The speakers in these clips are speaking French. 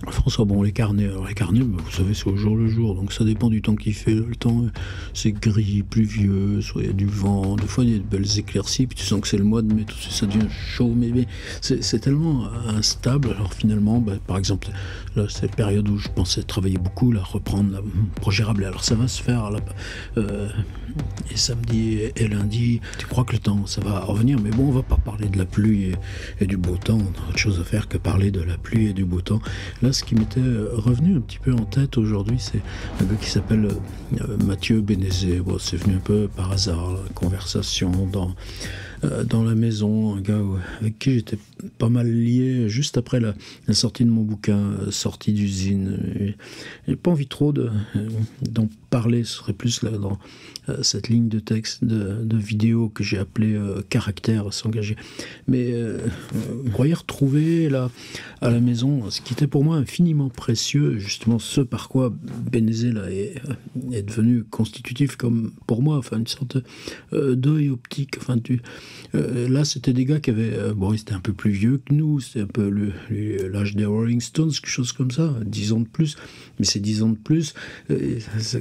François, bon, les carnets, alors les carnets, bah, vous savez, c'est au jour le jour, donc ça dépend du temps qu'il fait. Le temps, c'est gris, pluvieux, soit il y a du vent, des fois il y a de belles éclaircies, puis tu sens que c'est le mois de mai, tout ça devient chaud, mais c'est tellement instable. Alors finalement, bah, par exemple, là, c'est la période où je pensais travailler beaucoup, là, reprendre là, projet Rabelais. Alors ça va se faire, là, et samedi et lundi, tu crois que le temps, ça va revenir, mais bon, on va pas parler de la pluie et du beau temps, on a autre chose à faire que parler de la pluie et du beau temps. Là, ce qui m'était revenu un petit peu en tête aujourd'hui, c'est un gars qui s'appelle Mathieu Bénézé. Bon, c'est venu un peu par hasard, la conversation dans la maison, un gars avec qui j'étais pas mal lié juste après la sortie de mon bouquin, sortie d'usine. J'ai pas envie trop d'en parler, ce serait plus là dans cette ligne de texte, de vidéo que j'ai appelée Caractère s'engager. Mais vous pourriez retrouver là à la maison ce qui était pour moi infiniment précieux, justement ce par quoi Bénézé là est devenu constitutif comme pour moi, enfin une sorte d'œil optique. Enfin, là c'était des gars qui avaient, bon ils étaient un peu plus vieux que nous, c'était un peu l'âge des Rolling Stones, quelque chose comme ça, 10 ans de plus, mais ces 10 ans de plus,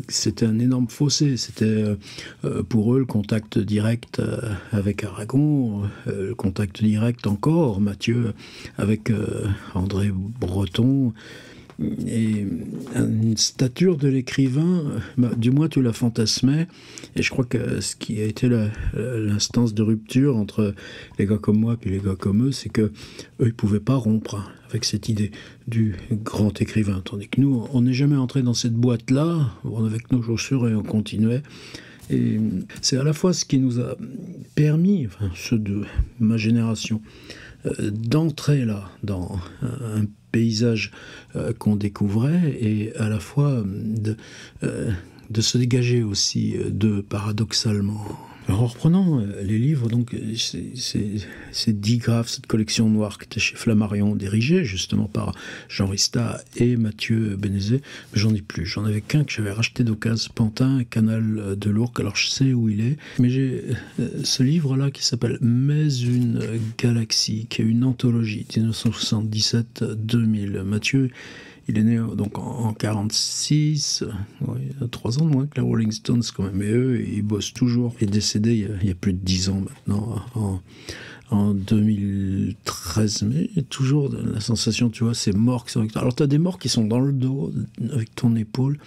c'était un énorme fossé, c'était pour eux le contact direct avec Aragon, le contact direct encore, Mathieu avec André Breton, et une stature de l'écrivain, du moins tu la fantasmais, et je crois que ce qui a été l'instance de rupture entre les gars comme moi et les gars comme eux, c'est que eux ils pouvaient pas rompre avec cette idée du grand écrivain, tandis que nous on n'est jamais entré dans cette boîte là, on avait que nos chaussures et on continuait. Et c'est à la fois ce qui nous a permis, enfin ceux de ma génération, d'entrer là dans un paysage qu'on découvrait, et à la fois de se dégager aussi paradoxalement. Alors, en reprenant les livres, donc c'est Digraph, cette collection noire qui était chez Flammarion, dirigée justement par Jean Rista et Mathieu Bénézé, mais j'en ai plus. J'en avais qu'un que j'avais racheté d'occasion, Pantin, Canal de l'Ourcq, alors je sais où il est, mais j'ai ce livre-là qui s'appelle Mais une galaxie, qui est une anthologie, 1977-2000. Mathieu, il est né donc en 46, il a 3 ans de moins que les Rolling Stones quand même, et eux, ils bossent toujours. Il est décédé il y a plus de 10 ans maintenant, en 2013, mais toujours la sensation, tu vois, ces morts qui sont avec toi. Alors, tu as des morts qui sont dans le dos, avec ton épaule,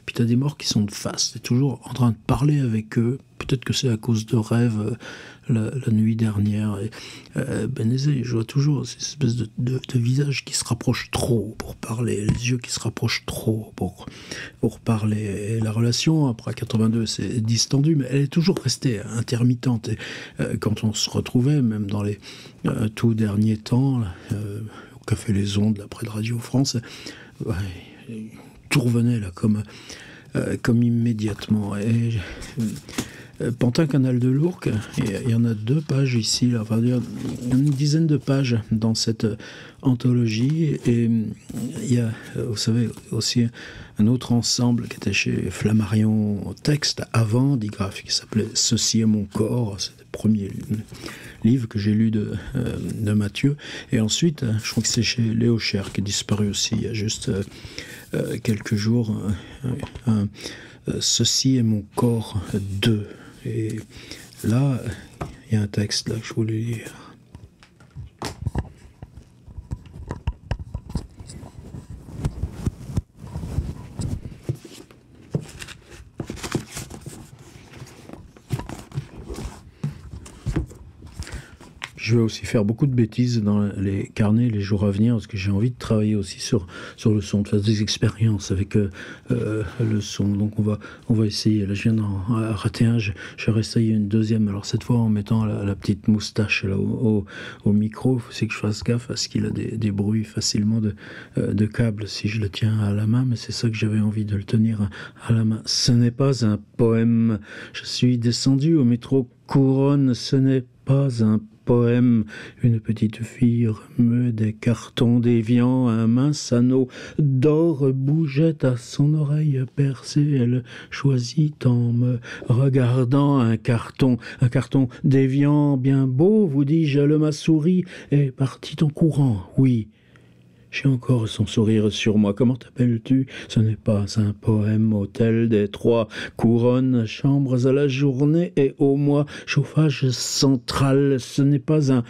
puis tu as des morts qui sont de face. Tu es toujours en train de parler avec eux. Peut-être que c'est à cause de rêves la nuit dernière. Bénézé, je vois toujours cette espèce de visage qui se rapproche trop pour parler, les yeux qui se rapprochent trop pour parler. Et la relation, après 82, c'est distendu, mais elle est toujours restée intermittente. Et quand on se retrouvait, même dans les tout derniers temps, là, au Café Les Ondes, là, près de Radio France, tout revenait là, comme immédiatement. Et Pantin, Canal de l'Ourcq, il y en a 2 pages ici, là, enfin, une dizaine de pages dans cette anthologie, et il y a, vous savez, aussi un autre ensemble qui était chez Flammarion Texte avant Digraph, qui s'appelait Ceci est mon corps. C'était le premier livre que j'ai lu de Mathieu, et ensuite je crois que c'est chez Léo Cher qui est disparu aussi il y a juste quelques jours, Ceci est mon corps 2. Et là, il y a un texte là que je voulais lire. Je vais aussi faire beaucoup de bêtises dans les carnets les jours à venir, parce que j'ai envie de travailler aussi sur le son, de faire des expériences avec le son. Donc on va essayer. Là, je viens d'en rater un, je vais réessayer une deuxième. Alors cette fois en mettant la petite moustache là, au micro. Il faut que je fasse gaffe à ce qu'il a des bruits facilement de câbles si je le tiens à la main, mais c'est ça que j'avais envie de le tenir à la main. Ce n'est pas un poème. Je suis descendu au métro Couronne. Ce n'est pas un poème. Une petite fille remuait des cartons déviants, un mince anneau d'or bougeait à son oreille percée. Elle choisit en me regardant un carton déviant bien beau, vous dis-je. Elle m'a souri et partit en courant. Oui, J'ai encore son sourire sur moi. Comment t'appelles-tu? Ce n'est pas un poème. Hôtel des trois couronnes, chambres à la journée et au mois, chauffage central. Ce n'est pas un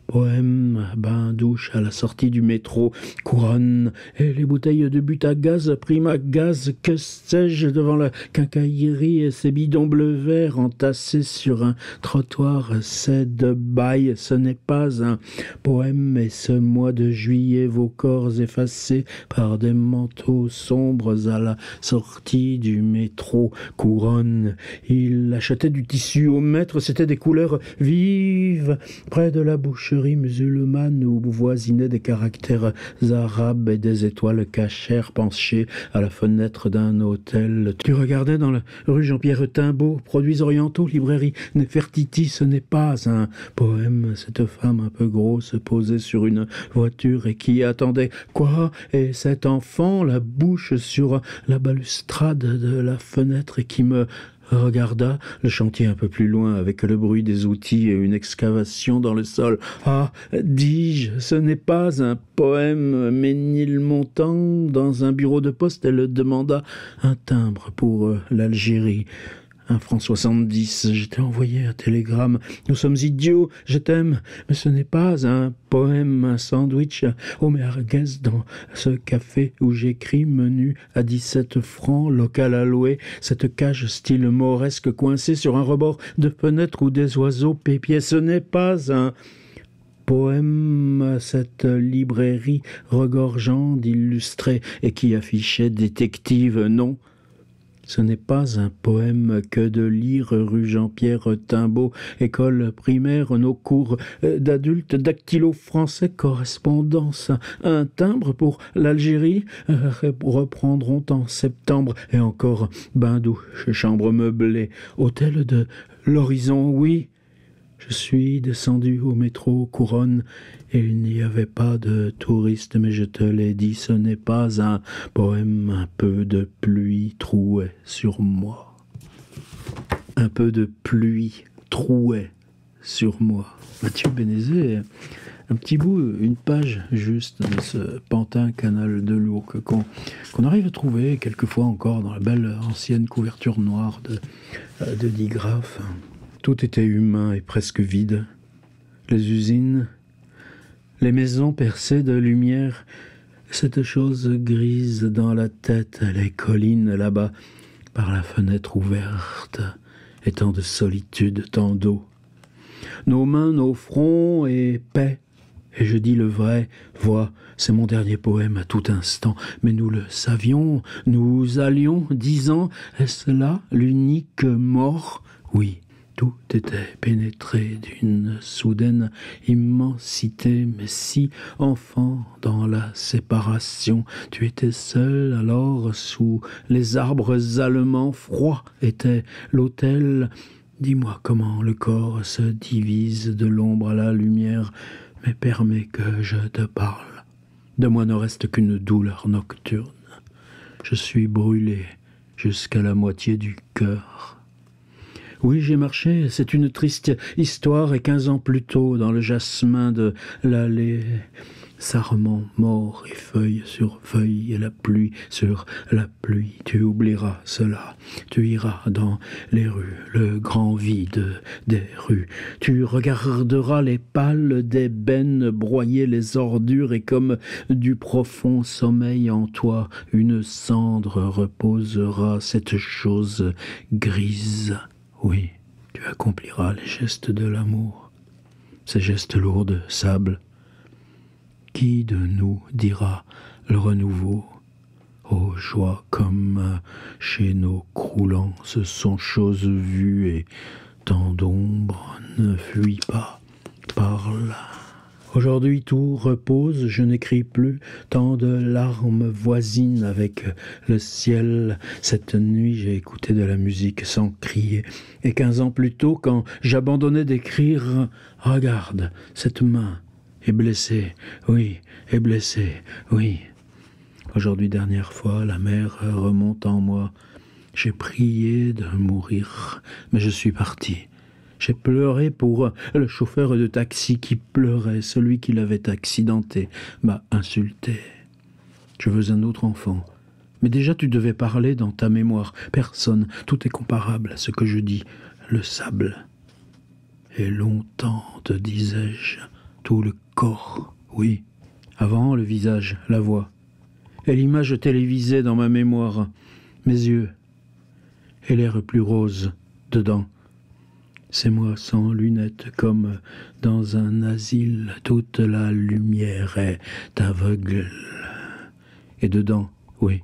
poème, bain-douche à la sortie du métro, couronne, et les bouteilles de but à gaz, prima gaz, que sais-je, devant la quincaillerie et ses bidons bleu vert entassés sur un trottoir, c'est de bail, ce n'est pas un poème, et ce mois de juillet, vos corps effacés par des manteaux sombres à la sortie du métro, couronne, il achetait du tissu au mètre, c'était des couleurs vives, près de la boucherie musulmane où voisinaient des caractères arabes et des étoiles cachères penchées à la fenêtre d'un hôtel. Tu regardais dans la rue Jean-Pierre Timbaud, produits orientaux, librairie Nefertiti, ce n'est pas un poème. Cette femme un peu grosse posée sur une voiture et qui attendait quoi? Et cet enfant, la bouche sur la balustrade de la fenêtre et qui me regarda le chantier un peu plus loin avec le bruit des outils et une excavation dans le sol. Ah, dis-je, ce n'est pas un poème. Ménilmontant, dans un bureau de poste, elle demanda un timbre pour l'Algérie. 1,70 franc. Je t'ai envoyé un télégramme. Nous sommes idiots, je t'aime, mais ce n'est pas un poème, un sandwich au merguez dans ce café où j'écris menu à 17 francs, local à louer, cette cage style mauresque coincée sur un rebord de fenêtre où des oiseaux pépiaient. Ce n'est pas un poème, cette librairie regorgeant d'illustrés et qui affichait détective, non. Ce n'est pas un poème que de lire rue Jean-Pierre Timbaud, école primaire, nos cours d'adultes, dactylo français, correspondance, un timbre pour l'Algérie, reprendront en septembre, et encore bain-douche, chambre meublée, hôtel de l'Horizon, oui. Je suis descendu au métro Couronne et il n'y avait pas de touristes, mais je te l'ai dit, ce n'est pas un poème. Un peu de pluie trouait sur moi. Un peu de pluie trouait sur moi. Mathieu Bénézet, un petit bout, une page juste de ce Pantin Canal de l'Ourcq qu'on arrive à trouver quelquefois encore dans la belle ancienne couverture noire de digraphe. Tout était humain et presque vide. Les usines, les maisons percées de lumière, cette chose grise dans la tête, les collines là-bas, par la fenêtre ouverte, et tant de solitude, tant d'eau. Nos mains, nos fronts et paix. Et je dis le vrai, vois, c'est mon dernier poème à tout instant, mais nous le savions, nous allions, 10 ans, est-ce là l'unique mort? Oui. Tout était pénétré d'une soudaine immensité, mais si, enfant, dans la séparation, tu étais seul, alors, sous les arbres allemands, froid était l'autel. Dis-moi comment le corps se divise de l'ombre à la lumière, mais permets que je te parle. De moi ne reste qu'une douleur nocturne. Je suis brûlé jusqu'à la moitié du cœur. Oui, j'ai marché, c'est une triste histoire, et 15 ans plus tôt, dans le jasmin de l'allée, sarment mort et feuille sur feuille, et la pluie sur la pluie, tu oublieras cela, tu iras dans les rues, le grand vide des rues, tu regarderas les pales d'ébène broyer les ordures, et comme du profond sommeil en toi, une cendre reposera, cette chose grise. Oui, tu accompliras les gestes de l'amour, ces gestes lourds de sable. Qui de nous dira le renouveau? Oh, joie comme chez nos croulants, ce sont choses vues et tant d'ombre, ne fuis pas, parle. Aujourd'hui tout repose, je n'écris plus, tant de larmes voisinent avec le ciel. Cette nuit j'ai écouté de la musique sans crier, et 15 ans plus tôt, quand j'abandonnais d'écrire, regarde, cette main est blessée, oui, est blessée, oui. Aujourd'hui, dernière fois, la mer remonte en moi. J'ai prié de mourir, mais je suis parti. J'ai pleuré pour le chauffeur de taxi qui pleurait, celui qui l'avait accidenté, m'a insulté. Je veux un autre enfant. Mais déjà tu devais parler dans ta mémoire. Personne, tout est comparable à ce que je dis. Le sable. Et longtemps, te disais-je, tout le corps, oui. Avant, le visage, la voix. Et l'image télévisée dans ma mémoire. Mes yeux. Et l'air plus rose, dedans. C'est moi sans lunettes, comme dans un asile. Toute la lumière est aveugle. Et dedans, oui,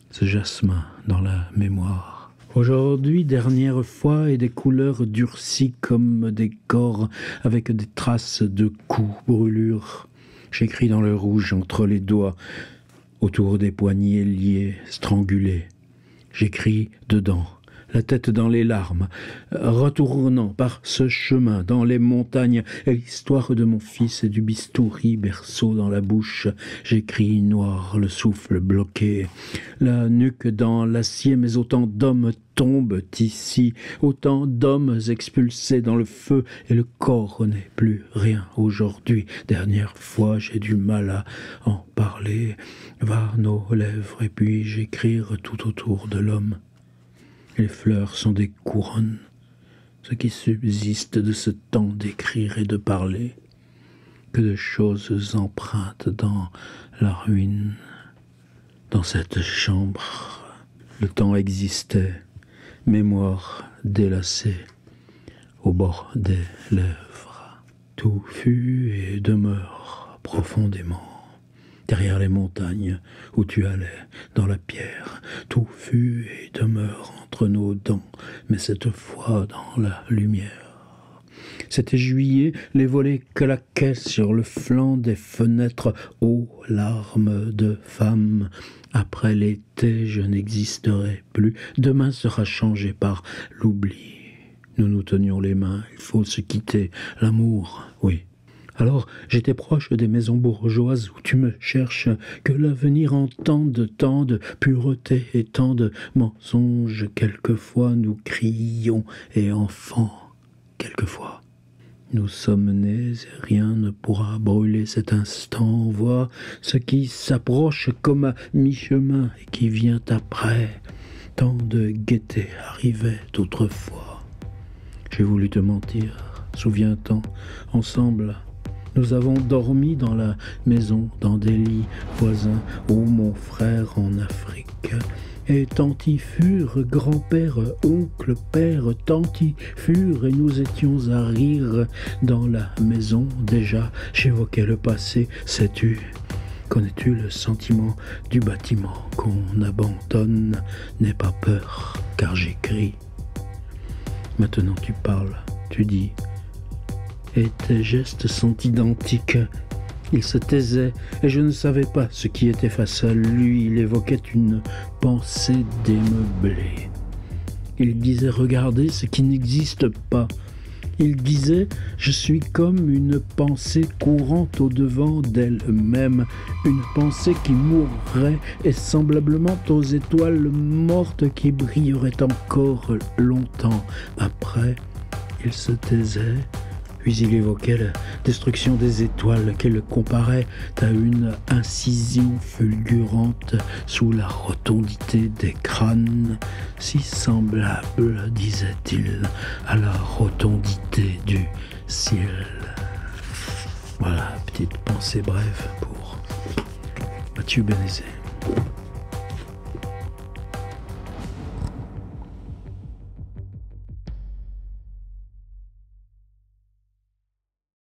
ce jasmin dans la mémoire. Aujourd'hui, dernière fois, et des couleurs durcies comme des corps, avec des traces de coups, brûlures. J'écris dans le rouge entre les doigts, autour des poignets liés, strangulés. J'écris dedans, la tête dans les larmes, retournant par ce chemin dans les montagnes, et l'histoire de mon fils et du bistouri, berceau dans la bouche. J'écris noir, le souffle bloqué, la nuque dans l'acier, mais autant d'hommes tombent ici, autant d'hommes expulsés dans le feu, et le corps n'est plus rien aujourd'hui. Dernière fois, j'ai du mal à en parler, vers nos lèvres, et puis j'écrire tout autour de l'homme. Les fleurs sont des couronnes, ce qui subsiste de ce temps d'écrire et de parler, que de choses empreintes dans la ruine, dans cette chambre. Le temps existait, mémoire délacée, au bord des lèvres. Tout fut et demeure profondément. Derrière les montagnes où tu allais, dans la pierre, tout fut et demeure entre nos dents, mais cette fois dans la lumière. C'était juillet, les volets claquaient sur le flanc des fenêtres, ô larmes de femme. Après l'été, je n'existerai plus, demain sera changé par l'oubli. Nous nous tenions les mains, il faut se quitter, l'amour, oui. Alors j'étais proche des maisons bourgeoises où tu me cherches, que l'avenir entende tant de pureté et tant de mensonges. Quelquefois nous crions, et enfants, quelquefois. Nous sommes nés et rien ne pourra brûler cet instant. Vois ce qui s'approche comme à mi-chemin et qui vient après. Tant de gaieté arrivait autrefois. J'ai voulu te mentir, souviens-t'en, ensemble. Nous avons dormi dans la maison, dans des lits voisins, ô mon frère en Afrique. Et tant y furent, grand-père, oncle, père, tant y furent, et nous étions à rire dans la maison déjà. J'évoquais le passé, sais-tu, connais-tu le sentiment du bâtiment qu'on abandonne? N'aie pas peur, car j'écris. Maintenant tu parles, tu dis, et tes gestes sont identiques. Il se taisait, et je ne savais pas ce qui était face à lui. Il évoquait une pensée démeublée. Il disait « Regardez ce qui n'existe pas ». Il disait « Je suis comme une pensée courante au-devant d'elle-même, une pensée qui mourrait et semblablement aux étoiles mortes qui brilleraient encore longtemps. » Après, il se taisait. Puis il évoquait la destruction des étoiles qu'elle comparait à une incision fulgurante sous la rotondité des crânes, si semblable, disait-il, à la rotondité du ciel. Voilà, petite pensée brève pour Mathieu Bénézet.